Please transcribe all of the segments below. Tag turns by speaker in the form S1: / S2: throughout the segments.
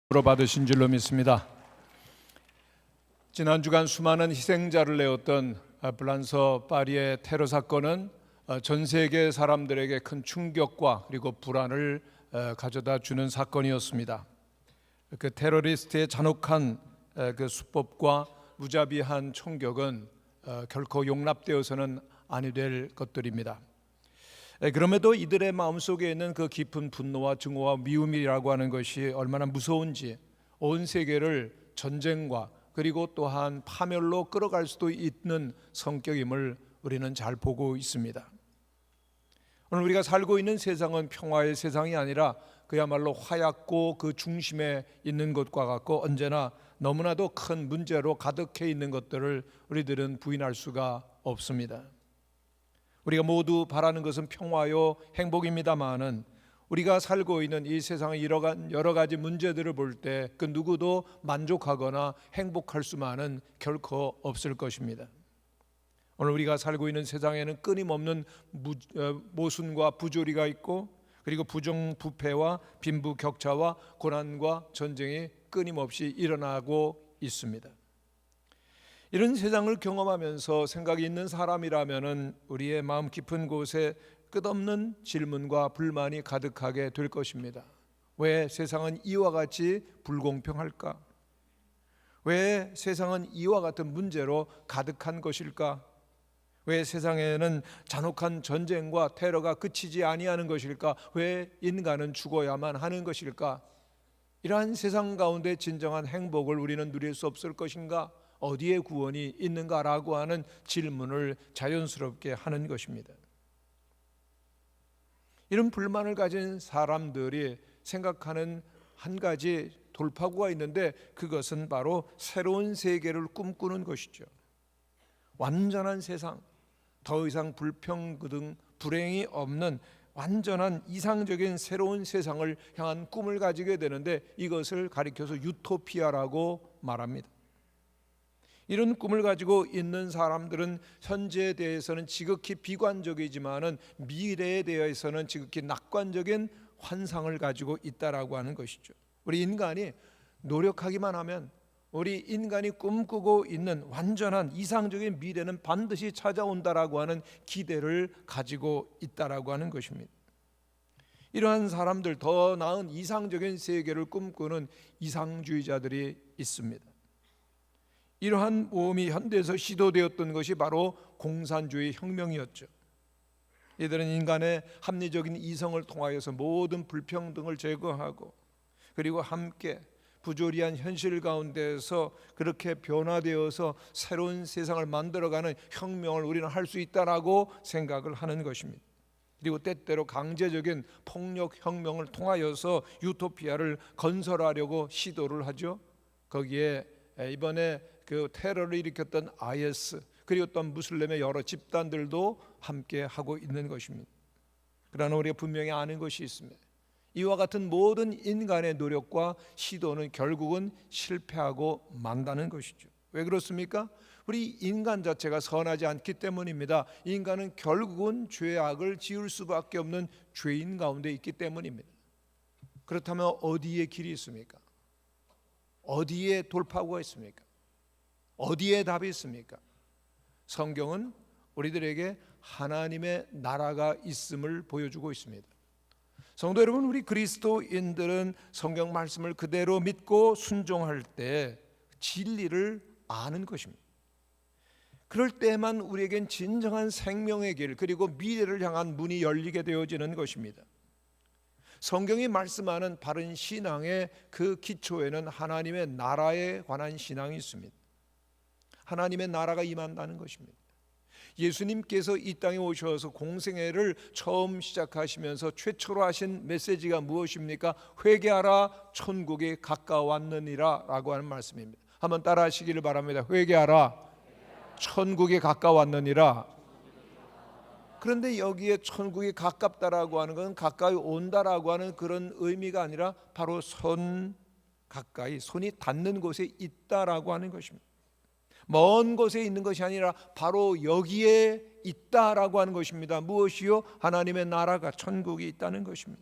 S1: 로 받으신 줄로 믿습니다. 지난 주간 수많은 희생자를 내었던 프랑스 파리의 테러 사건은 전 세계 사람들에게 큰 충격과 그리고 불안을 가져다 주는 사건이었습니다. 그 테러리스트의 잔혹한 그 수법과 무자비한 총격은 결코 용납되어서는 아니 될 것들입니다. 그럼에도 이들의 마음속에 있는 그 깊은 분노와 증오와 미움이라고 하는 것이 얼마나 무서운지 온 세계를 전쟁과 그리고 또한 파멸로 끌어갈 수도 있는 성격임을 우리는 잘 보고 있습니다. 오늘 우리가 살고 있는 세상은 평화의 세상이 아니라 그야말로 화약고 그 중심에 있는 것과 같고 언제나 너무나도 큰 문제로 가득해 있는 것들을 우리들은 부인할 수가 없습니다. 우리가 모두 바라는 것은 평화요 행복입니다마는 우리가 살고 있는 이 세상의 여러 가지 문제들을 볼 때 그 누구도 만족하거나 행복할 수만은 결코 없을 것입니다. 오늘 우리가 살고 있는 세상에는 끊임없는 모순과 부조리가 있고 그리고 부정부패와 빈부격차와 고난과 전쟁이 끊임없이 일어나고 있습니다. 이런 세상을 경험하면서 생각이 있는 사람이라면 우리의 마음 깊은 곳에 끝없는 질문과 불만이 가득하게 될 것입니다. 왜 세상은 이와 같이 불공평할까? 왜 세상은 이와 같은 문제로 가득한 것일까? 왜 세상에는 잔혹한 전쟁과 테러가 그치지 아니하는 것일까? 왜 인간은 죽어야만 하는 것일까? 이러한 세상 가운데 진정한 행복을 우리는 누릴 수 없을 것인가? 어디에 구원이 있는가라고 하는 질문을 자연스럽게 하는 것입니다. 이런 불만을 가진 사람들이 생각하는 한 가지 돌파구가 있는데 그것은 바로 새로운 세계를 꿈꾸는 것이죠. 완전한 세상, 더 이상 불평등, 불행이 없는 완전한 이상적인 새로운 세상을 향한 꿈을 가지게 되는데 이것을 가리켜서 유토피아라고 말합니다. 이런 꿈을 가지고 있는 사람들은 현재에 대해서는 지극히 비관적이지만은 미래에 대해서는 지극히 낙관적인 환상을 가지고 있다라고 하는 것이죠. 우리 인간이 노력하기만 하면 우리 인간이 꿈꾸고 있는 완전한 이상적인 미래는 반드시 찾아온다라고 하는 기대를 가지고 있다라고 하는 것입니다. 이러한 사람들, 더 나은 이상적인 세계를 꿈꾸는 이상주의자들이 있습니다. 이러한 모험이 현대에서 시도되었던 것이 바로 공산주의 혁명이었죠. 이들은 인간의 합리적인 이성을 통하여서 모든 불평등을 제거하고 그리고 함께 부조리한 현실 가운데에서 그렇게 변화되어서 새로운 세상을 만들어가는 혁명을 우리는 할 수 있다라고 생각을 하는 것입니다. 그리고 때때로 강제적인 폭력 혁명을 통하여서 유토피아를 건설하려고 시도를 하죠. 거기에 이번에 그 테러를 일으켰던 IS 그리고 또 무슬림의 여러 집단들도 함께 하고 있는 것입니다. 그러나 우리가 분명히 아는 것이 있습니다. 이와 같은 모든 인간의 노력과 시도는 결국은 실패하고 만다는 것이죠. 왜 그렇습니까? 우리 인간 자체가 선하지 않기 때문입니다. 인간은 결국은 죄악을 지을 수밖에 없는 죄인 가운데 있기 때문입니다. 그렇다면 어디에 길이 있습니까? 어디에 돌파구가 있습니까? 어디에 답이 있습니까? 성경은 우리들에게 하나님의 나라가 있음을 보여주고 있습니다. 성도 여러분, 우리 그리스도인들은 성경 말씀을 그대로 믿고 순종할 때 진리를 아는 것입니다. 그럴 때만 우리에겐 진정한 생명의 길 그리고 미래를 향한 문이 열리게 되어지는 것입니다. 성경이 말씀하는 바른 신앙의 그 기초에는 하나님의 나라에 관한 신앙이 있습니다. 하나님의 나라가 임한다는 것입니다. 예수님께서 이 땅에 오셔서 공생애를 처음 시작하시면서 최초로 하신 메시지가 무엇입니까? 회개하라, 천국이 가까웠느니라 라고 하는 말씀입니다. 한번 따라 하시기를 바랍니다. 회개하라, 천국이 가까웠느니라. 그런데 여기에 천국이 가깝다라고 하는 것은 가까이 온다라고 하는 그런 의미가 아니라 바로 손 가까이, 손이 닿는 곳에 있다라고 하는 것입니다. 먼 곳에 있는 것이 아니라 바로 여기에 있다라고 하는 것입니다. 무엇이요? 하나님의 나라가, 천국이 있다는 것입니다.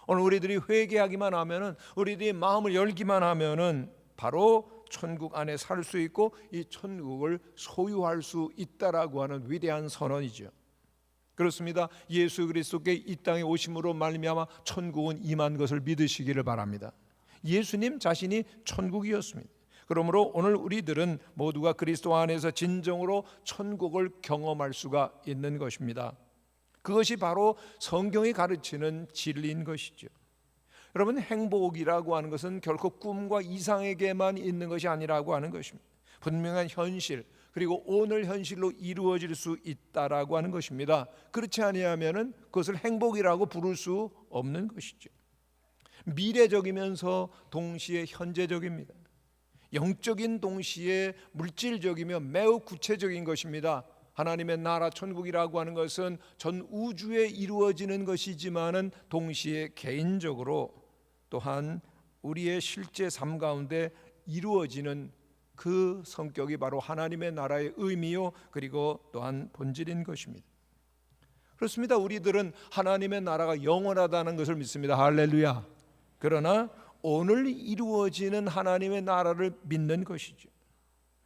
S1: 오늘 우리들이 회개하기만 하면은, 우리들이 마음을 열기만 하면은 바로 천국 안에 살 수 있고 이 천국을 소유할 수 있다라고 하는 위대한 선언이죠. 그렇습니다. 예수 그리스도께 이 땅에 오심으로 말미암아 천국은 임한 것을 믿으시기를 바랍니다. 예수님 자신이 천국이었습니다. 그러므로 오늘 우리들은 모두가 그리스도 안에서 진정으로 천국을 경험할 수가 있는 것입니다. 그것이 바로 성경이 가르치는 진리인 것이죠. 여러분, 행복이라고 하는 것은 결코 꿈과 이상에게만 있는 것이 아니라고 하는 것입니다. 분명한 현실, 그리고 오늘 현실로 이루어질 수 있다라고 하는 것입니다. 그렇지 아니하면은 그것을 행복이라고 부를 수 없는 것이죠. 미래적이면서 동시에 현재적입니다. 영적인 동시에 물질적이며 매우 구체적인 것입니다. 하나님의 나라 천국이라고 하는 것은 전 우주에 이루어지는 것이지만은 동시에 개인적으로 또한 우리의 실제 삶 가운데 이루어지는 그 성격이 바로 하나님의 나라의 의미요, 그리고 또한 본질인 것입니다. 그렇습니다. 우리들은 하나님의 나라가 영원하다는 것을 믿습니다. 할렐루야. 그러나 오늘 이루어지는 하나님의 나라를 믿는 것이죠.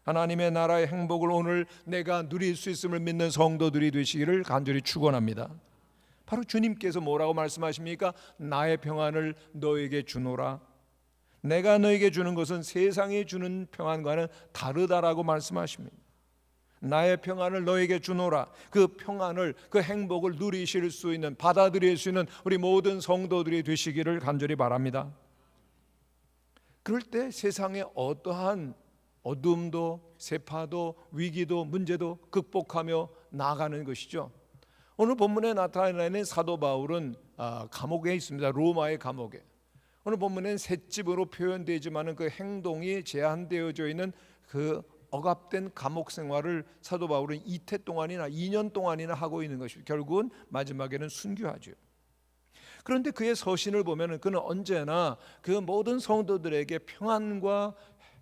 S1: 하나님의 나라의 행복을 오늘 내가 누릴 수 있음을 믿는 성도들이 되시기를 간절히 축원합니다. 바로 주님께서 뭐라고 말씀하십니까? 나의 평안을 너에게 주노라. 내가 너에게 주는 것은 세상에 주는 평안과는 다르다라고 말씀하십니다. 나의 평안을 너에게 주노라. 그 평안을, 그 행복을 누리실 수 있는, 받아들일 수 있는 우리 모든 성도들이 되시기를 간절히 바랍니다. 그럴 때 세상의 어떠한 어둠도 세파도 위기도 문제도 극복하며 나아가는 것이죠. 오늘 본문에 나타나는 사도 바울은 감옥에 있습니다. 로마의 감옥에. 오늘 본문엔 셋집으로 표현되지만은 그 행동이 제한되어져 있는 그 억압된 감옥 생활을 사도 바울은 이태 동안이나 2년 동안이나 하고 있는 것이죠. 결국은 마지막에는 순교하죠. 그런데 그의 서신을 보면은 그는 언제나 그 모든 성도들에게 평안과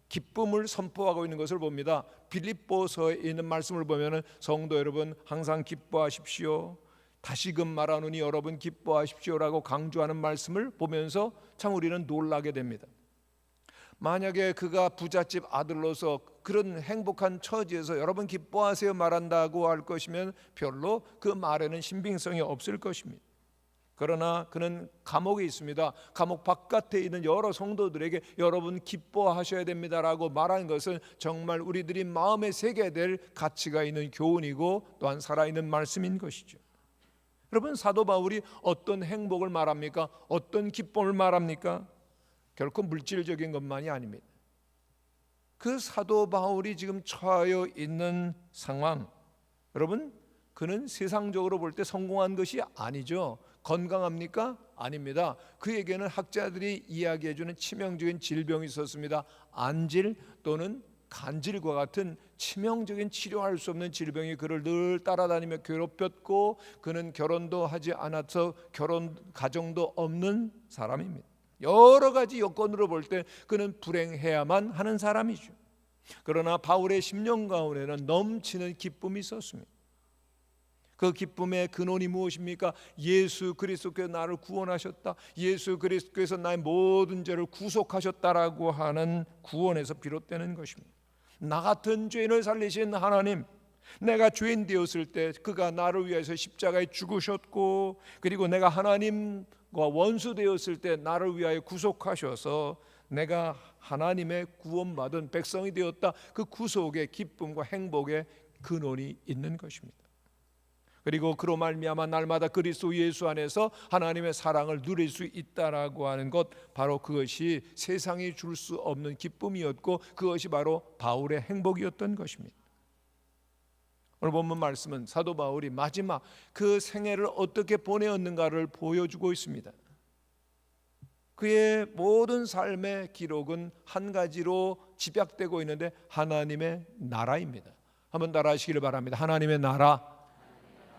S1: 기쁨을 선포하고 있는 것을 봅니다. 빌립보서에 있는 말씀을 보면은 성도 여러분 항상 기뻐하십시오. 다시금 말하노니 여러분 기뻐하십시오라고 강조하는 말씀을 보면서 참 우리는 놀라게 됩니다. 만약에 그가 부잣집 아들로서 그런 행복한 처지에서 여러분 기뻐하세요 말한다고 할 것이면 별로 그 말에는 신빙성이 없을 것입니다. 그러나 그는 감옥에 있습니다. 감옥 바깥에 있는 여러 성도들에게 여러분 기뻐하셔야 됩니다라고 말하는 것은 정말 우리들이 마음에 새겨야 될 가치가 있는 교훈이고 또한 살아있는 말씀인 것이죠. 여러분, 사도 바울이 어떤 행복을 말합니까? 어떤 기쁨을 말합니까? 결코 물질적인 것만이 아닙니다. 그 사도 바울이 지금 처하여 있는 상황, 여러분, 그는 세상적으로 볼 때 성공한 것이 아니죠. 건강합니까? 아닙니다. 그에게는 학자들이 이야기해주는 치명적인 질병이 있었습니다. 안질 또는 간질과 같은 치명적인 치료할 수 없는 질병이 그를 늘 따라다니며 괴롭혔고 그는 결혼도 하지 않아서 결혼 가정도 없는 사람입니다. 여러 가지 여건으로 볼 때 그는 불행해야만 하는 사람이죠. 그러나 바울의 심령 가운데는 넘치는 기쁨이 있었습니다. 그 기쁨의 근원이 무엇입니까? 예수 그리스도께서 나를 구원하셨다. 예수 그리스도께서 나의 모든 죄를 구속하셨다라고 하는 구원에서 비롯되는 것입니다. 나 같은 죄인을 살리신 하나님, 내가 죄인 되었을 때 그가 나를 위해서 십자가에 죽으셨고 그리고 내가 하나님과 원수 되었을 때 나를 위하여 구속하셔서 내가 하나님의 구원받은 백성이 되었다. 그 구속의 기쁨과 행복의 근원이 있는 것입니다. 그리고 그로 말미암아 날마다 그리스도 예수 안에서 하나님의 사랑을 누릴 수 있다라고 하는 것, 바로 그것이 세상이 줄 수 없는 기쁨이었고 그것이 바로 바울의 행복이었던 것입니다. 오늘 본문 말씀은 사도 바울이 마지막 그 생애를 어떻게 보내었는가를 보여주고 있습니다. 그의 모든 삶의 기록은 한 가지로 집약되고 있는데 하나님의 나라입니다. 한번 따라하시기를 바랍니다. 하나님의 나라.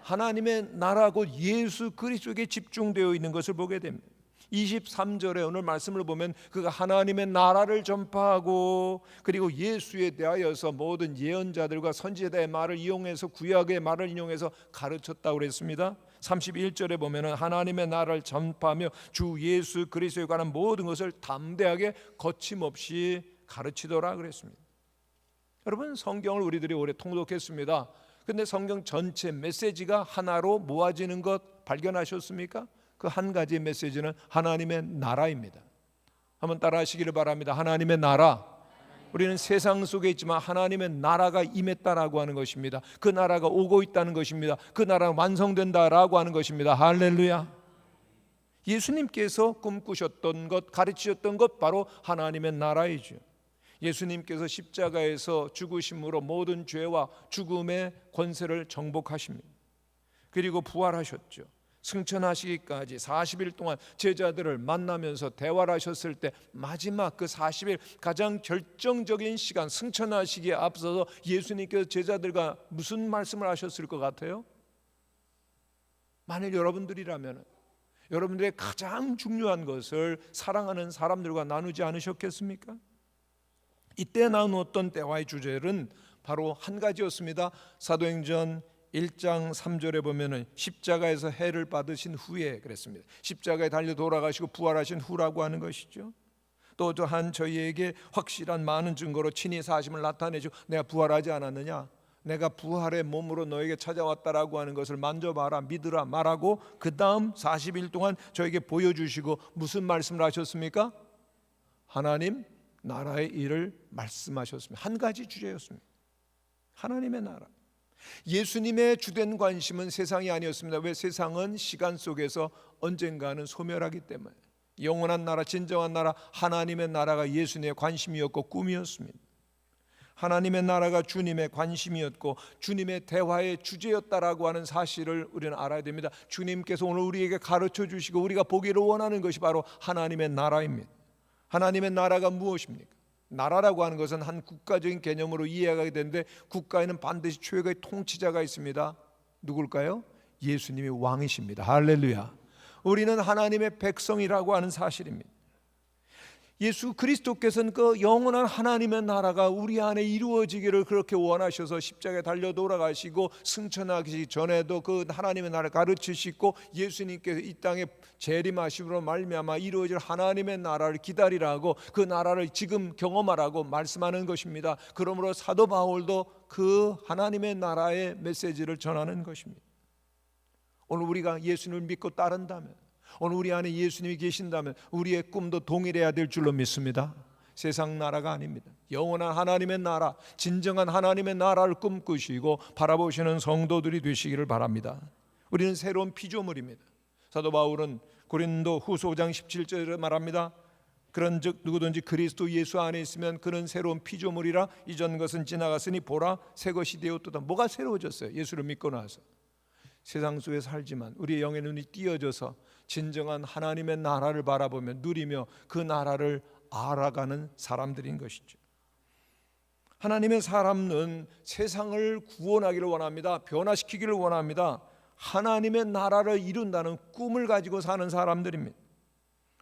S1: 하나님의 나라 곧 예수 그리스도에게 집중되어 있는 것을 보게 됩니다. 23절에 오늘 말씀을 보면 그가 하나님의 나라를 전파하고 그리고 예수에 대하여서 모든 예언자들과 선지자의 말을 이용해서 구약의 말을 인용해서 가르쳤다고 그랬습니다. 31절에 보면은 하나님의 나라를 전파하며 주 예수 그리스도에 관한 모든 것을 담대하게 거침없이 가르치더라 그랬습니다. 여러분, 성경을 우리들이 오래 통독했습니다. 근데 성경 전체 메시지가 하나로 모아지는 것 발견하셨습니까? 그 한 가지 메시지는 하나님의 나라입니다. 한번 따라 하시기를 바랍니다. 하나님의 나라. 우리는 세상 속에 있지만 하나님의 나라가 임했다라고 하는 것입니다. 그 나라가 오고 있다는 것입니다. 그 나라는 완성된다라고 하는 것입니다. 할렐루야. 예수님께서 꿈꾸셨던 것, 가르치셨던 것 바로 하나님의 나라이죠. 예수님께서 십자가에서 죽으심으로 모든 죄와 죽음의 권세를 정복하십니다. 그리고 부활하셨죠. 승천하시기까지 40일 동안 제자들을 만나면서 대화를 하셨을 때 마지막 그 40일 가장 결정적인 시간, 승천하시기에 앞서서 예수님께서 제자들과 무슨 말씀을 하셨을 것 같아요? 만일 여러분들이라면 여러분들의 가장 중요한 것을 사랑하는 사람들과 나누지 않으셨겠습니까? 이때 나누었던 대화의 주제는 바로 한 가지였습니다. 사도행전 1장 3절에 보면은 십자가에서 해를 받으신 후에 그랬습니다. 십자가에 달려 돌아가시고 부활하신 후라고 하는 것이죠. 또 또한 저희에게 확실한 많은 증거로 친히 사심을 나타내주고 내가 부활하지 않았느냐, 내가 부활의 몸으로 너에게 찾아왔다라고 하는 것을 만져봐라, 믿으라 말하고 그 다음 40일 동안 저에게 보여주시고 무슨 말씀을 하셨습니까? 하나님 나라의 일을 말씀하셨습니다. 한 가지 주제였습니다. 하나님의 나라. 예수님의 주된 관심은 세상이 아니었습니다. 왜? 세상은 시간 속에서 언젠가는 소멸하기 때문에. 영원한 나라, 진정한 나라, 하나님의 나라가 예수님의 관심이었고 꿈이었습니다. 하나님의 나라가 주님의 관심이었고 주님의 대화의 주제였다라고 하는 사실을 우리는 알아야 됩니다. 주님께서 오늘 우리에게 가르쳐 주시고 우리가 보기를 원하는 것이 바로 하나님의 나라입니다. 하나님의 나라가 무엇입니까? 나라라고 하는 것은 한 국가적인 개념으로 이해하게 되는데 국가에는 반드시 최고의 통치자가 있습니다. 누굴까요? 예수님이 왕이십니다. 할렐루야. 우리는 하나님의 백성이라고 하는 사실입니다. 예수 그리스도께서는 그 영원한 하나님의 나라가 우리 안에 이루어지기를 그렇게 원하셔서 십자가에 달려 돌아가시고 승천하기 전에도 그 하나님의 나라를 가르치시고 예수님께서 이 땅에 재림하심으로 말미암아 이루어질 하나님의 나라를 기다리라고 그 나라를 지금 경험하라고 말씀하는 것입니다. 그러므로 사도 바울도 그 하나님의 나라의 메시지를 전하는 것입니다. 오늘 우리가 예수님을 믿고 따른다면, 오늘 우리 안에 예수님이 계신다면 우리의 꿈도 동일해야 될 줄로 믿습니다. 세상 나라가 아닙니다. 영원한 하나님의 나라, 진정한 하나님의 나라를 꿈꾸시고 바라보시는 성도들이 되시기를 바랍니다. 우리는 새로운 피조물입니다. 사도 바울은 고린도 후서 5장 17절에 말합니다. 그런즉 누구든지 그리스도 예수 안에 있으면 그는 새로운 피조물이라 이전 것은 지나갔으니 보라 새 것이 되었도다. 뭐가 새로워졌어요? 예수를 믿고 나서. 세상 속에 살지만 우리의 영의 눈이 띄어져서 진정한 하나님의 나라를 바라보며 누리며 그 나라를 알아가는 사람들인 것이죠. 하나님의 사람은 세상을 구원하기를 원합니다. 변화시키기를 원합니다. 하나님의 나라를 이룬다는 꿈을 가지고 사는 사람들입니다.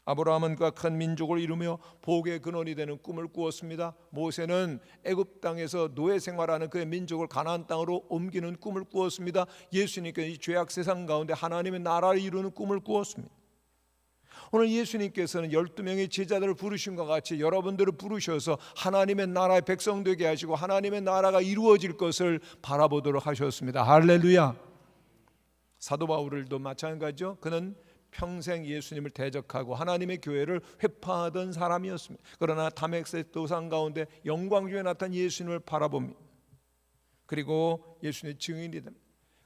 S1: 아브라함은 그 큰 민족을 이루며 복의 근원이 되는 꿈을 꾸었습니다. 모세는 애굽 땅에서 노예 생활하는 그의 민족을 가나안 땅으로 옮기는 꿈을 꾸었습니다. 예수님께서 이 죄악 세상 가운데 하나님의 나라를 이루는 꿈을 꾸었습니다. 오늘 예수님께서는 12명의 제자들을 부르신 것 같이 여러분들을 부르셔서 하나님의 나라의 백성 되게 하시고 하나님의 나라가 이루어질 것을 바라보도록 하셨습니다. 할렐루야. 사도 바울도 마찬가지죠. 그는 평생 예수님을 대적하고 하나님의 교회를 회파하던 사람이었습니다. 그러나 다메섹 도상 가운데 영광 중에 나타난 예수님을 바라봅니다. 그리고 예수님의 증인이 됩니다.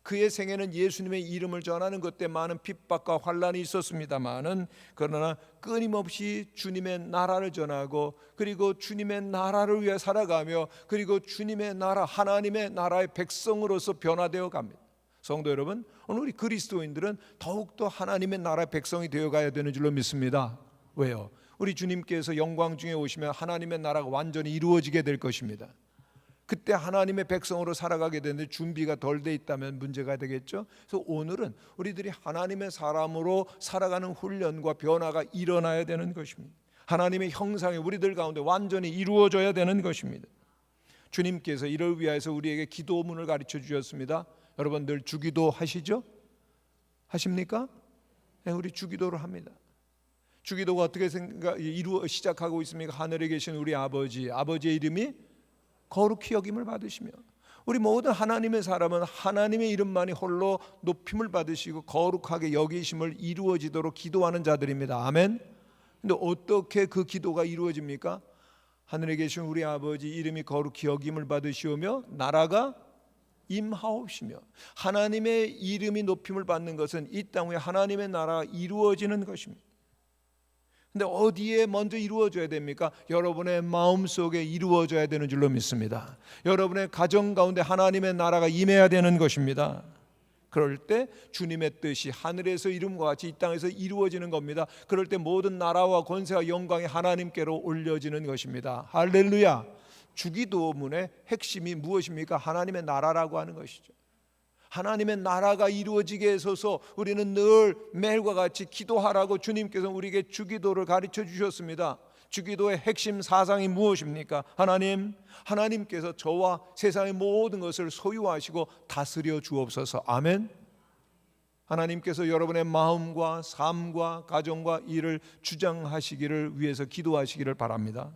S1: 그의 생애는 예수님의 이름을 전하는 것 때문에 많은 핍박과 환란이 있었습니다마는 그러나 끊임없이 주님의 나라를 전하고 그리고 주님의 나라를 위해 살아가며 그리고 주님의 나라 하나님의 나라의 백성으로서 변화되어 갑니다. 성도 여러분, 오늘 우리 그리스도인들은 더욱더 하나님의 나라의 백성이 되어가야 되는 줄로 믿습니다. 왜요? 우리 주님께서 영광 중에 오시면 하나님의 나라가 완전히 이루어지게 될 것입니다. 그때 하나님의 백성으로 살아가게 되는데 준비가 덜 돼 있다면 문제가 되겠죠. 그래서 오늘은 우리들이 하나님의 사람으로 살아가는 훈련과 변화가 일어나야 되는 것입니다. 하나님의 형상이 우리들 가운데 완전히 이루어져야 되는 것입니다. 주님께서 이를 위해서 우리에게 기도문을 가르쳐 주셨습니다. 여러분 늘 주기도 하시죠? 하십니까? 네, 우리 주기도를 합니다. 주기도가 어떻게 시작하고 있습니까? 하늘에 계신 우리 아버지의 이름이 거룩히 여김을 받으시며, 우리 모든 하나님의 사람은 하나님의 이름만이 홀로 높임을 받으시고 거룩하게 여기심을 이루어지도록 기도하는 자들입니다. 아멘. 근데 어떻게 그 기도가 이루어집니까? 하늘에 계신 우리 아버지 이름이 거룩히 여김을 받으시오며 나라가 임하옵시며. 하나님의 이름이 높임을 받는 것은 이 땅 위에 하나님의 나라가 이루어지는 것입니다. 근데 어디에 먼저 이루어져야 됩니까? 여러분의 마음속에 이루어져야 되는 줄로 믿습니다. 여러분의 가정 가운데 하나님의 나라가 임해야 되는 것입니다. 그럴 때 주님의 뜻이 하늘에서 이름과 같이 이 땅에서 이루어지는 겁니다. 그럴 때 모든 나라와 권세와 영광이 하나님께로 올려지는 것입니다. 할렐루야. 주기도문의 핵심이 무엇입니까? 하나님의 나라라고 하는 것이죠. 하나님의 나라가 이루어지게 해서서 우리는 늘 매일과 같이 기도하라고 주님께서 우리에게 주기도를 가르쳐 주셨습니다. 주기도의 핵심 사상이 무엇입니까? 하나님께서 저와 세상의 모든 것을 소유하시고 다스려 주옵소서. 아멘. 하나님께서 여러분의 마음과 삶과 가정과 일을 주장하시기를 위해서 기도하시기를 바랍니다.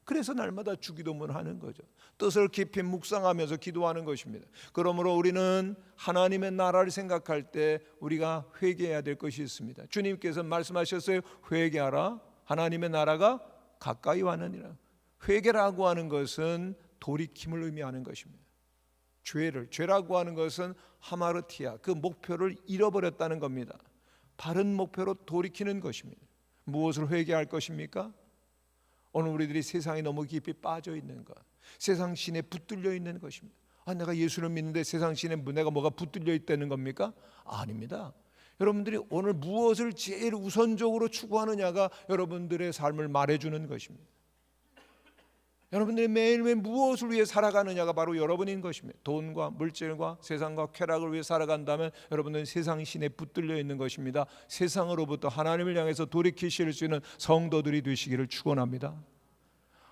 S1: 그래서 날마다 주기도문 하는 거죠. 뜻을 깊이 묵상하면서 기도하는 것입니다. 그러므로 우리는 하나님의 나라를 생각할 때 우리가 회개해야 될 것이 있습니다. 주님께서 말씀하셨어요. 회개하라. 하나님의 나라가 가까이 왔느니라. 회개라고 하는 것은 돌이킴을 의미하는 것입니다. 죄라고 하는 것은 하마르티아, 그 목표를 잃어버렸다는 겁니다. 바른 목표로 돌이키는 것입니다. 무엇을 회개할 것입니까? 오늘 우리들이 세상에 너무 깊이 빠져 있는 것, 세상 신에 붙들려 있는 것입니다. 내가 예수를 믿는데 세상 신에 내가 뭐가 붙들려 있다는 겁니까? 아닙니다. 여러분들이 오늘 무엇을 제일 우선적으로 추구하느냐가 여러분들의 삶을 말해주는 것입니다. 여러분들이 매일매일 무엇을 위해 살아가느냐가 바로 여러분인 것입니다. 돈과 물질과 세상과 쾌락을 위해 살아간다면 여러분들은 세상 신에 붙들려 있는 것입니다. 세상으로부터 하나님을 향해서 돌이키실 수 있는 성도들이 되시기를 축원합니다.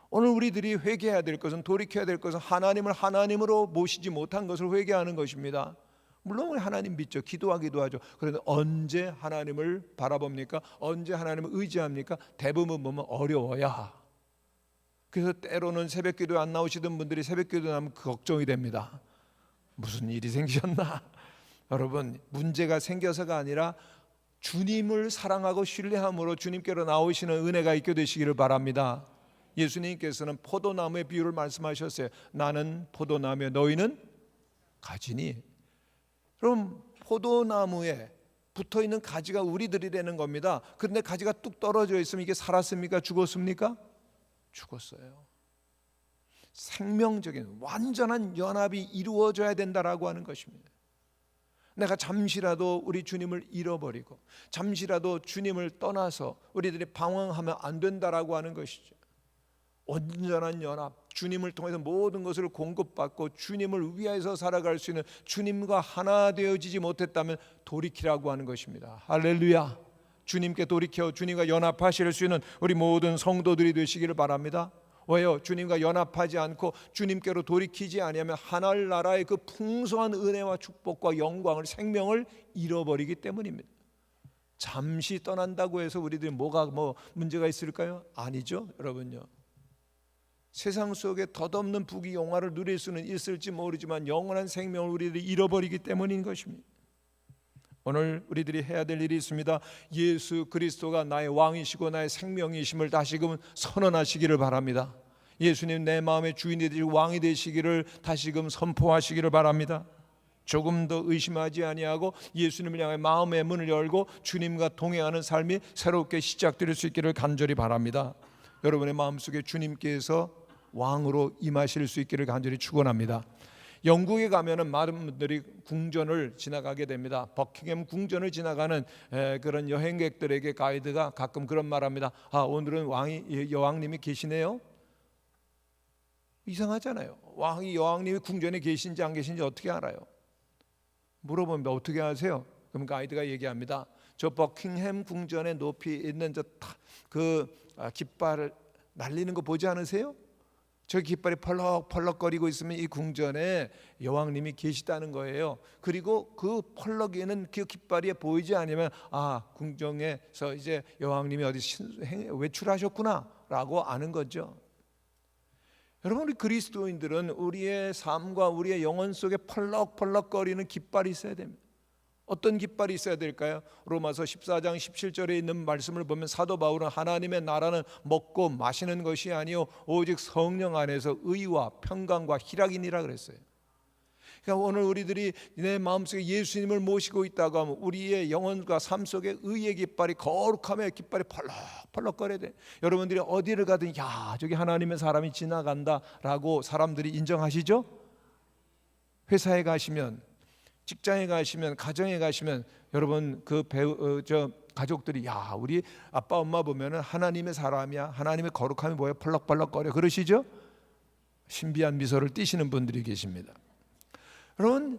S1: 오늘 우리들이 회개해야 될 것은, 돌이켜야 될 것은 하나님을 하나님으로 모시지 못한 것을 회개하는 것입니다. 물론 우리 하나님 믿죠. 기도하기도 하죠. 그런데 언제 하나님을 바라봅니까? 언제 하나님을 의지합니까? 대부분 보면 어려워야. 그래서 때로는 새벽기도에 안 나오시던 분들이 새벽기도 나면 걱정이 됩니다. 무슨 일이 생기셨나? 여러분, 문제가 생겨서가 아니라 주님을 사랑하고 신뢰함으로 주님께로 나오시는 은혜가 있게 되시기를 바랍니다. 예수님께서는 포도나무의 비유를 말씀하셨어요. 나는 포도나무에 너희는 가지니. 그럼 포도나무에 붙어있는 가지가 우리들이라는 겁니다. 그런데 가지가 뚝 떨어져 있으면 이게 살았습니까? 죽었습니까? 죽었어요. 생명적인 완전한 연합이 이루어져야 된다라고 하는 것입니다. 내가 잠시라도 우리 주님을 잃어버리고 잠시라도 주님을 떠나서 우리들이 방황하면 안 된다라고 하는 것이죠. 온전한 연합, 주님을 통해서 모든 것을 공급받고 주님을 위해서 살아갈 수 있는, 주님과 하나 되어지지 못했다면 돌이키라고 하는 것입니다. 할렐루야. 주님께 돌이켜 주님과 연합하실 수 있는 우리 모든 성도들이 되시기를 바랍니다. 왜요? 주님과 연합하지 않고 주님께로 돌이키지 아니하면 하늘 나라의 그 풍성한 은혜와 축복과 영광을, 생명을 잃어버리기 때문입니다. 잠시 떠난다고 해서 우리들이 뭐가 문제가 있을까요? 아니죠, 여러분요. 세상 속에 덧없는 부귀영화를 누릴 수는 있을지 모르지만 영원한 생명을 우리들이 잃어버리기 때문인 것입니다. 오늘 우리들이 해야 될 일이 있습니다. 예수 그리스도가 나의 왕이시고 나의 생명이심을 다시금 선언하시기를 바랍니다. 예수님 내 마음의 주인이 되시고 왕이 되시기를 다시금 선포하시기를 바랍니다. 조금 더 의심하지 아니하고 예수님을 향해 마음의 문을 열고 주님과 동행하는 삶이 새롭게 시작될 수 있기를 간절히 바랍니다. 여러분의 마음속에 주님께서 왕으로 임하실 수 있기를 간절히 축원합니다. 영국에 가면은 많은 분들이 궁전을 지나가게 됩니다. 버킹엄 궁전을 지나가는 그런 여행객들에게 가이드가 가끔 그런 말합니다. 오늘은 여왕님이 계시네요. 이상하잖아요. 여왕님이 궁전에 계신지 안 계신지 어떻게 알아요? 물어보면 어떻게 아세요? 그럼 가이드가 얘기합니다. 저 버킹엄 궁전의 높이 있는 깃발을 날리는 거 보지 않으세요? 저 깃발이 펄럭펄럭거리고 있으면 이 궁전에 여왕님이 계시다는 거예요. 그리고 그 펄럭이는 그 깃발이 보이지 않으면 궁정에서 이제 여왕님이 어디 외출하셨구나 라고 아는 거죠. 여러분, 우리 그리스도인들은 우리의 삶과 우리의 영혼 속에 펄럭펄럭거리는 깃발이 있어야 됩니다. 어떤 깃발이 있어야 될까요? 로마서 14장 17절에 있는 말씀을 보면 사도 바울은 하나님의 나라는 먹고 마시는 것이 아니요 오직 성령 안에서 의와 평강과 희락이니라 그랬어요. 그러니까 오늘 우리들이 내 마음속에 예수님을 모시고 있다고 하면 우리의 영혼과 삶 속에 의의 깃발이 거룩함의 깃발이 펄럭펄럭거려야 돼. 여러분들이 어디를 가든 저기 하나님의 사람이 지나간다라고 사람들이 인정하시죠? 회사에 가시면, 직장에 가시면, 가정에 가시면 여러분 가족들이 우리 아빠 엄마 보면은 하나님의 사람이야, 하나님의 거룩함이 뭐야, 펄럭펄럭거려 그러시죠? 신비한 미소를 띠시는 분들이 계십니다.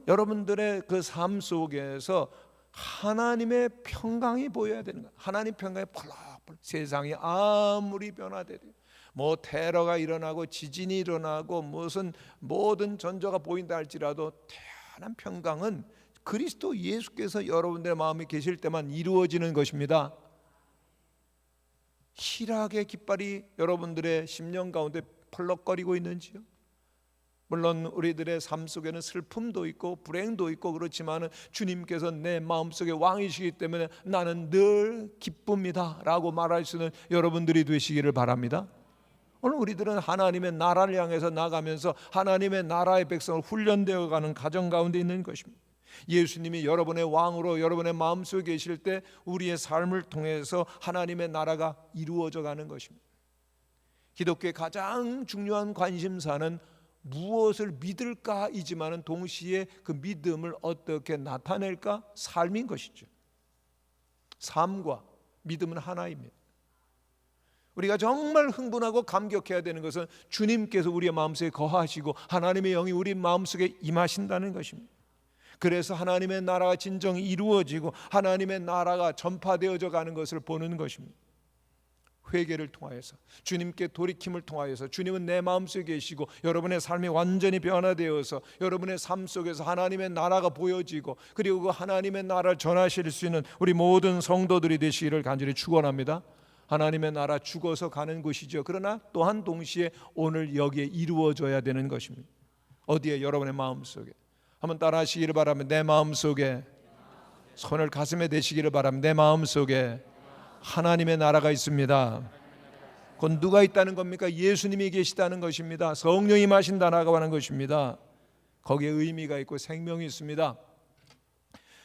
S1: 여러분들의 그 삶 속에서 하나님의 평강이 보여야 되는 거예요. 하나님 평강이 펄럭펄럭. 세상이 아무리 변화되도 테러가 일어나고 지진이 일어나고 무슨 모든 전조가 보인다 할지라도 한 평강은 그리스도 예수께서 여러분들의 마음에 계실 때만 이루어지는 것입니다. 희락의 깃발이 여러분들의 심령 가운데 펄럭거리고 있는지요? 물론 우리들의 삶 속에는 슬픔도 있고 불행도 있고 그렇지만 주님께서 내 마음속에 왕이시기 때문에 나는 늘 기쁩니다 라고 말할 수 있는 여러분들이 되시기를 바랍니다. 오늘 우리들은 하나님의 나라를 향해서 나가면서 하나님의 나라의 백성을 훈련되어 가는 가정 가운데 있는 것입니다. 예수님이 여러분의 왕으로 여러분의 마음속에 계실 때 우리의 삶을 통해서 하나님의 나라가 이루어져 가는 것입니다. 기독교의 가장 중요한 관심사는 무엇을 믿을까이지만 동시에 그 믿음을 어떻게 나타낼까? 삶인 것이죠. 삶과 믿음은 하나입니다. 우리가 정말 흥분하고 감격해야 되는 것은 주님께서 우리의 마음속에 거하시고 하나님의 영이 우리 마음속에 임하신다는 것입니다. 그래서 하나님의 나라가 진정이 이루어지고 하나님의 나라가 전파되어져 가는 것을 보는 것입니다. 회개를 통하여서, 주님께 돌이킴을 통하여서, 주님은 내 마음속에 계시고 여러분의 삶이 완전히 변화되어서 여러분의 삶 속에서 하나님의 나라가 보여지고 그리고 그 하나님의 나라를 전하실 수 있는 우리 모든 성도들이 되시기를 간절히 축원합니다. 하나님의 나라 죽어서 가는 곳이죠. 그러나 또한 동시에 오늘 여기에 이루어져야 되는 것입니다. 어디에? 여러분의 마음속에. 한번 따라 하시기를 바랍니다. 내 마음속에, 손을 가슴에 대시기를 바랍니다. 내 마음속에 하나님의 나라가 있습니다. 그건 누가 있다는 겁니까? 예수님이 계시다는 것입니다. 성령이 임하신다 나가는 것입니다. 거기에 의미가 있고 생명이 있습니다.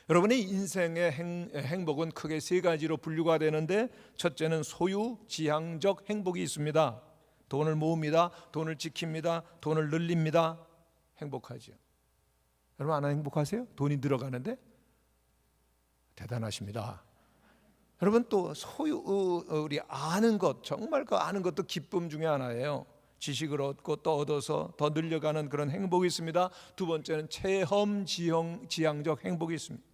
S1: 여러분의 인생의 행복은 크게 세 가지로 분류가 되는데, 첫째는 소유 지향적 행복이 있습니다. 돈을 모읍니다. 돈을 지킵니다. 돈을 늘립니다. 행복하죠. 여러분 안 행복하세요? 돈이 늘어가는데? 대단하십니다. 여러분 또 소유, 우리 아는 것, 정말 그 아는 것도 기쁨 중에 하나예요. 지식을 얻고 또 얻어서 더 늘려가는 그런 행복이 있습니다. 두 번째는 체험 지향적 행복이 있습니다.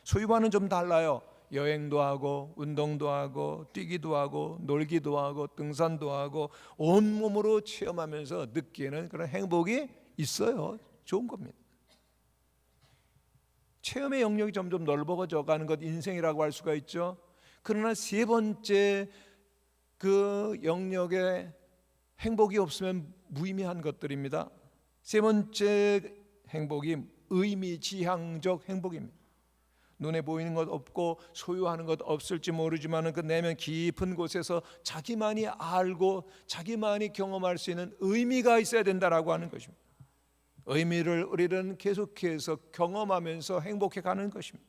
S1: 소유와는 좀 달라요. 여행도 하고 운동도 하고 뛰기도 하고 놀기도 하고 등산도 하고 온몸으로 체험하면서 느끼는 그런 행복이 있어요. 좋은 겁니다. 체험의 영역이 점점 넓어져 가는 것, 인생이라고 할 수가 있죠. 그러나 세 번째 그 영역에 행복이 없으면 무의미한 것들입니다. 세 번째 행복이 의미 지향적 행복입니다. 눈에 보이는 것 없고 소유하는 것 없을지 모르지만 그 내면 깊은 곳에서 자기만이 알고 자기만이 경험할 수 있는 의미가 있어야 된다라고 하는 것입니다. 의미를 우리는 계속해서 경험하면서 행복해 가는 것입니다.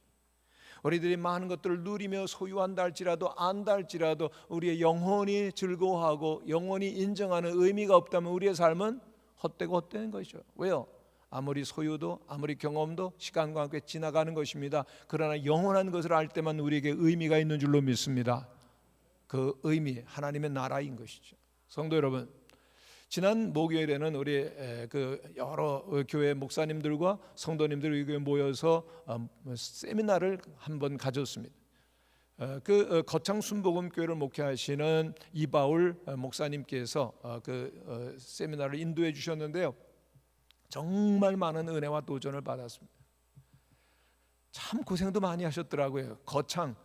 S1: 우리들이 많은 것들을 누리며 소유한다 할지라도 안다 할지라도 우리의 영혼이 즐거워하고 영혼이 인정하는 의미가 없다면 우리의 삶은 헛되고 헛되는 것이죠. 왜요? 아무리 소유도 아무리 경험도 시간과 함께 지나가는 것입니다. 그러나 영원한 것을 알 때만 우리에게 의미가 있는 줄로 믿습니다. 그 의미, 하나님의 나라인 것이죠. 성도 여러분, 지난 목요일에는 우리 그 여러 교회 목사님들과 성도님들이 모여서 세미나를 한번 가졌습니다. 거창 순복음교회를 목회하시는 이바울 목사님께서 세미나를 인도해 주셨는데요, 정말 많은 은혜와 도전을 받았습니다. 참 고생도 많이 하셨더라고요. 거창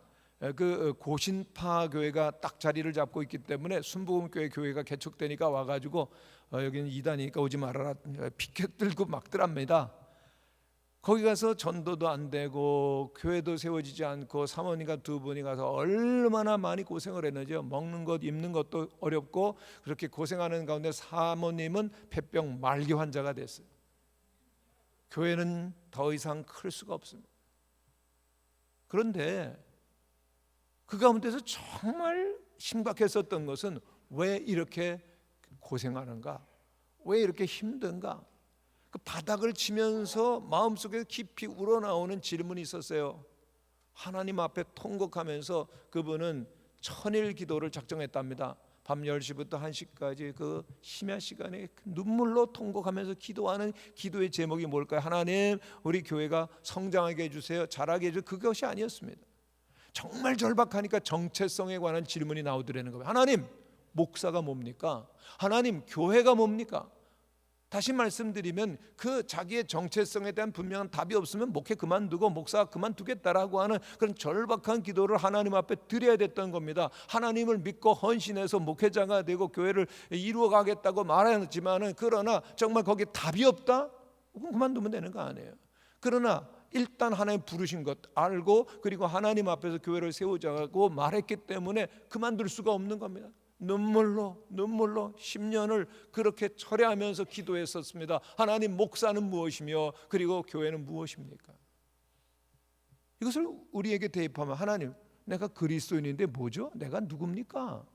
S1: 고신파 교회가 딱 자리를 잡고 있기 때문에 순복음교회 교회가 개척되니까 와가지고 여기는 이단이니까 오지 말아라 피켓 들고 막더랍니다. 거기 가서 전도도 안 되고 교회도 세워지지 않고 사모님과 두 분이 가서 얼마나 많이 고생을 했는지요. 먹는 것 입는 것도 어렵고 그렇게 고생하는 가운데 사모님은 폐병 말기 환자가 됐어요. 교회는 더 이상 클 수가 없습니다. 그런데 그 가운데서 정말 심각했었던 것은 왜 이렇게 고생하는가, 왜 이렇게 힘든가, 그 바닥을 치면서 마음속에 깊이 우러나오는 질문이 있었어요. 하나님 앞에 통곡하면서 그분은 천일 기도를 작정했답니다. 밤 10시부터 1시까지 그 심야 시간에 눈물로 통곡하면서 기도하는 기도의 제목이 뭘까요? 하나님, 우리 교회가 성장하게 해주세요, 자라게 해주세요. 그것이 아니었습니다. 정말 절박하니까 정체성에 관한 질문이 나오더라는 거예요. 하나님, 목사가 뭡니까? 하나님, 교회가 뭡니까? 다시 말씀드리면 그 자기의 정체성에 대한 분명한 답이 없으면 목회 그만두고 목사 그만두겠다라고 하는 그런 절박한 기도를 하나님 앞에 드려야 됐던 겁니다. 하나님을 믿고 헌신해서 목회자가 되고 교회를 이루어 가겠다고 말하지만은, 그러나 정말 거기에 답이 없다? 그럼 그만두면 되는 거 아니에요. 그러나 일단 하나님 부르신 것 알고 그리고 하나님 앞에서 교회를 세우자고 말했기 때문에 그만둘 수가 없는 겁니다. 눈물로 10년을 그렇게 철회하면서 기도했었습니다. 하나님, 목사는 무엇이며 그리고 교회는 무엇입니까? 이것을 우리에게 대입하면, 하나님, 내가 그리스도인인데 뭐죠? 내가 누굽니까?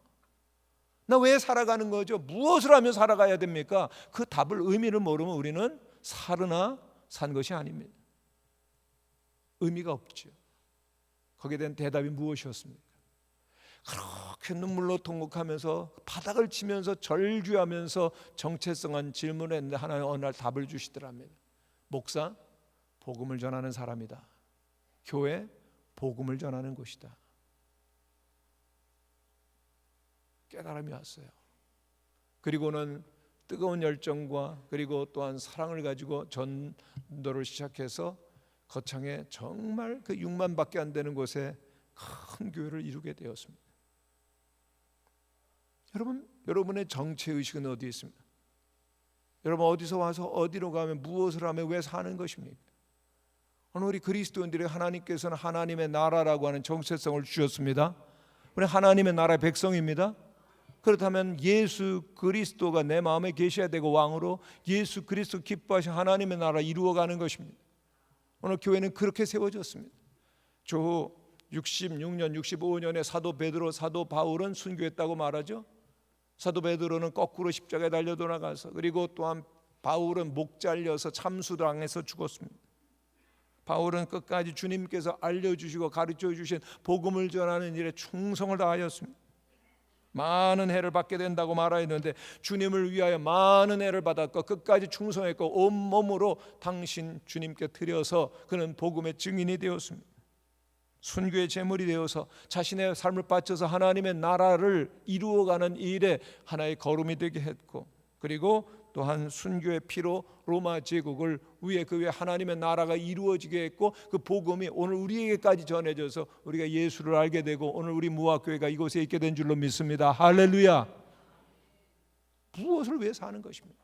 S1: 나 왜 살아가는 거죠? 무엇을 하며 살아가야 됩니까? 그 답을, 의미를 모르면 우리는 살으나 산 것이 아닙니다. 의미가 없죠. 거기에 대한 대답이 무엇이었습니까? 그렇게 눈물로 통곡하면서 바닥을 치면서 절규하면서 정체성한 질문을 했는데 하나님 어느 날 답을 주시더랍니다. 목사, 복음을 전하는 사람이다. 교회, 복음을 전하는 곳이다. 깨달음이 왔어요. 그리고는 뜨거운 열정과 그리고 또한 사랑을 가지고 전도를 시작해서 거창에 정말 그 6만밖에 안 되는 곳에 큰 교회를 이루게 되었습니다. 여러분의 정체의식은 어디에 있습니까? 여러분 어디서 와서 어디로 가면 무엇을 하며 왜 사는 것입니까? 오늘 우리 그리스도인들의 하나님께서는 하나님의 나라라고 하는 정체성을 주셨습니다. 우리 하나님의 나라의 백성입니다. 그렇다면 예수 그리스도가 내 마음에 계셔야 되고 왕으로 예수 그리스도 기뻐하신 하나님의 나라 이루어가는 것입니다. 오늘 교회는 그렇게 세워졌습니다. 조 66년 65년에 사도 베드로 사도 바울은 순교했다고 말하죠. 사도 베드로는 거꾸로 십자가에 달려 돌아가서, 그리고 또한 바울은 목 잘려서 참수당해서 죽었습니다. 바울은 끝까지 주님께서 알려주시고 가르쳐 주신 복음을 전하는 일에 충성을 다하였습니다. 많은 해를 받게 된다고 말하였는데 주님을 위하여 많은 해를 받았고 끝까지 충성했고 온몸으로 당신 주님께 드려서 그는 복음의 증인이 되었습니다. 순교의 제물이 되어서 자신의 삶을 바쳐서 하나님의 나라를 이루어가는 일에 하나의 걸음이 되게 했고, 그리고 또한 순교의 피로 로마 제국을 위에 그 위에 하나님의 나라가 이루어지게 했고, 그 복음이 오늘 우리에게까지 전해져서 우리가 예수를 알게 되고 오늘 우리 무학교회가 이곳에 있게 된 줄로 믿습니다. 할렐루야. 무엇을 위해 사는 것입니다.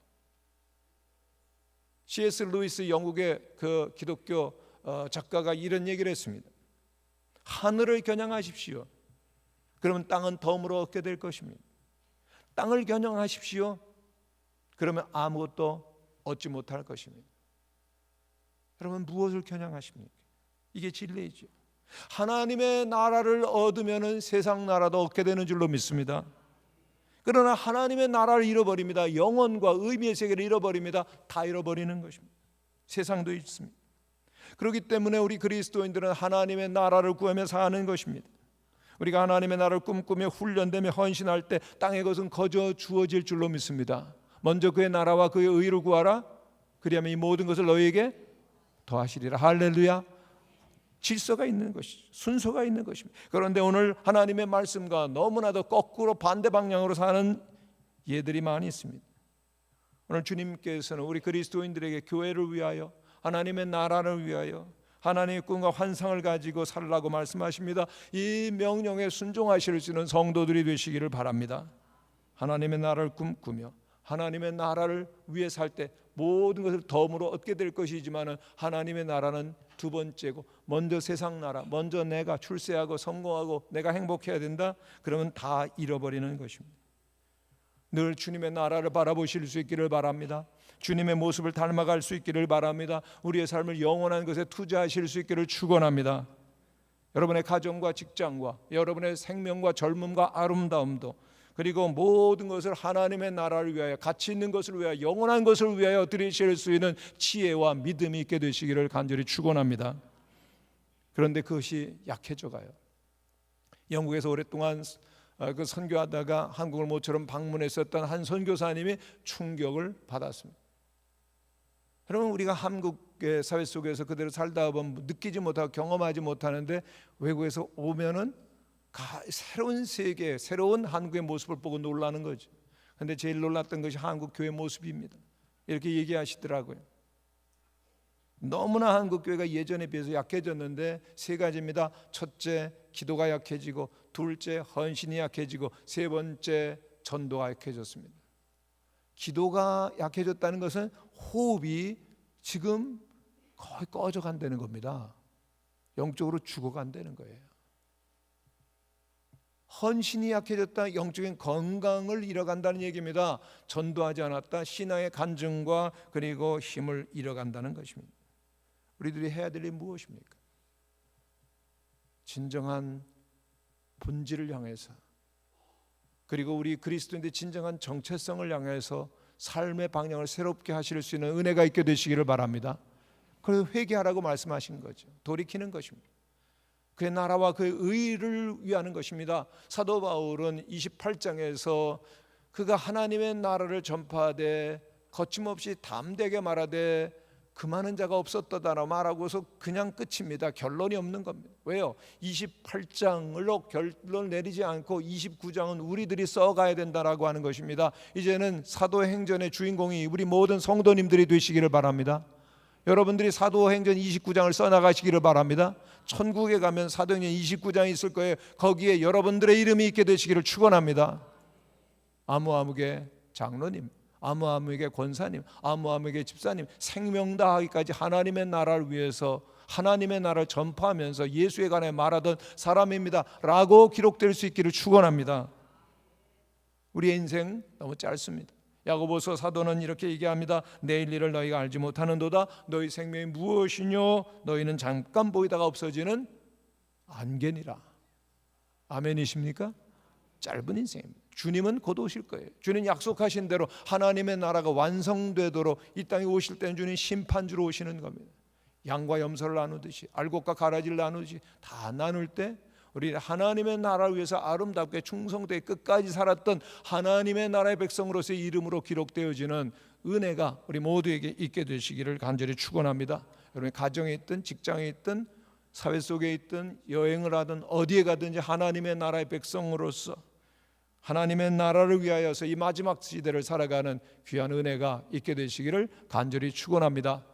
S1: C.S. 루이스 영국의 그 기독교 작가가 이런 얘기를 했습니다. 하늘을 겨냥하십시오. 그러면 땅은 덤으로 얻게 될 것입니다. 땅을 겨냥하십시오. 그러면 아무것도 얻지 못할 것입니다. 여러분 무엇을 겨냥하십니까? 이게 진리이죠. 하나님의 나라를 얻으면 세상 나라도 얻게 되는 줄로 믿습니다. 그러나 하나님의 나라를 잃어버립니다. 영혼과 의미의 세계를 잃어버립니다. 다 잃어버리는 것입니다. 세상도 있습니다. 그렇기 때문에 우리 그리스도인들은 하나님의 나라를 구하며 사는 것입니다. 우리가 하나님의 나라를 꿈꾸며 훈련되며 헌신할 때 땅의 것은 거저 주어질 줄로 믿습니다. 먼저 그의 나라와 그의 의를 구하라. 그리하면 이 모든 것을 너희에게 더하시리라. 할렐루야. 질서가 있는 것이죠. 순서가 있는 것입니다. 그런데 오늘 하나님의 말씀과 너무나도 거꾸로 반대 방향으로 사는 예들이 많이 있습니다. 오늘 주님께서는 우리 그리스도인들에게 교회를 위하여, 하나님의 나라를 위하여, 하나님의 꿈과 환상을 가지고 살라고 말씀하십니다. 이 명령에 순종하실 수 있는 성도들이 되시기를 바랍니다. 하나님의 나라를 꿈꾸며 하나님의 나라를 위해 살 때 모든 것을 덤으로 얻게 될 것이지만 하나님의 나라는 두 번째고, 먼저 세상 나라, 먼저 내가 출세하고 성공하고 내가 행복해야 된다, 그러면 다 잃어버리는 것입니다. 늘 주님의 나라를 바라보실 수 있기를 바랍니다. 주님의 모습을 닮아갈 수 있기를 바랍니다. 우리의 삶을 영원한 것에 투자하실 수 있기를 축원합니다. 여러분의 가정과 직장과 여러분의 생명과 젊음과 아름다움도, 그리고 모든 것을 하나님의 나라를 위하여, 가치 있는 것을 위하여, 영원한 것을 위하여 드리실 수 있는 지혜와 믿음이 있게 되시기를 간절히 축원합니다. 그런데 그것이 약해져 가요. 영국에서 오랫동안 그 선교하다가 한국을 모처럼 방문했었던 한 선교사님이 충격을 받았습니다. 여러분, 우리가 한국의 사회 속에서 그대로 살다 보면 느끼지 못하고 경험하지 못하는데, 외국에서 오면은 새로운 세계, 새로운 한국의 모습을 보고 놀라는 거죠. 그런데 제일 놀랐던 것이 한국 교회 모습입니다. 이렇게 얘기하시더라고요. 너무나 한국 교회가 예전에 비해서 약해졌는데 세 가지입니다. 첫째, 기도가 약해지고, 둘째, 헌신이 약해지고, 세 번째, 전도가 약해졌습니다. 기도가 약해졌다는 것은 호흡이 지금 거의 꺼져간다는 겁니다. 영적으로 죽어간다는 거예요. 헌신이 약해졌다, 영적인 건강을 잃어간다는 얘기입니다. 전도하지 않았다, 신앙의 간증과 그리고 힘을 잃어간다는 것입니다. 우리들이 해야 될 일이 무엇입니까? 진정한 본질을 향해서, 그리고 우리 그리스도인들의 진정한 정체성을 향해서 삶의 방향을 새롭게 하실 수 있는 은혜가 있게 되시기를 바랍니다. 그래서 회개하라고 말씀하신 거죠. 돌이키는 것입니다. 그의 나라와 그의 의를 위하는 것입니다. 사도 바울은 28장에서 그가 하나님의 나라를 전파하되 거침없이 담대게 말하되 그 많은 자가 없었다라고 말하고서 그냥 끝입니다. 결론이 없는 겁니다. 왜요? 28장으로 결론 내리지 않고 29장은 우리들이 써가야 된다라고 하는 것입니다. 이제는 사도행전의 주인공이 우리 모든 성도님들이 되시기를 바랍니다. 여러분들이 사도행전 29장을 써나가시기를 바랍니다. 천국에 가면 사도행전 29장이 있을 거예요. 거기에 여러분들의 이름이 있게 되시기를 축원합니다. 아무아무개 장로님, 아무아무개 권사님, 아무아무개 집사님, 생명 다하기까지 하나님의 나라를 위해서, 하나님의 나라를 전파하면서 예수에 관해 말하던 사람입니다 라고 기록될 수 있기를 축원합니다. 우리의 인생 너무 짧습니다. 야고보서 사도는 이렇게 얘기합니다. 내일 일을 너희가 알지 못하는도다. 너희 생명이 무엇이뇨? 너희는 잠깐 보이다가 없어지는 안개니라. 아멘이십니까? 짧은 인생입니다. 주님은 곧 오실 거예요. 주님 약속하신 대로 하나님의 나라가 완성되도록 이 땅에 오실 때는 주님 심판주로 오시는 겁니다. 양과 염소를 나누듯이, 알곡과 가라지를 나누듯이 다 나눌 때 우리 하나님의 나라를 위해서 아름답게 충성되게 끝까지 살았던 하나님의 나라의 백성으로서의 이름으로 기록되어지는 은혜가 우리 모두에게 있게 되시기를 간절히 축원합니다. 여러분, 가정에 있든 직장에 있든 사회 속에 있든 여행을 하든 어디에 가든지 하나님의 나라의 백성으로서 하나님의 나라를 위하여서 이 마지막 시대를 살아가는 귀한 은혜가 있게 되시기를 간절히 축원합니다.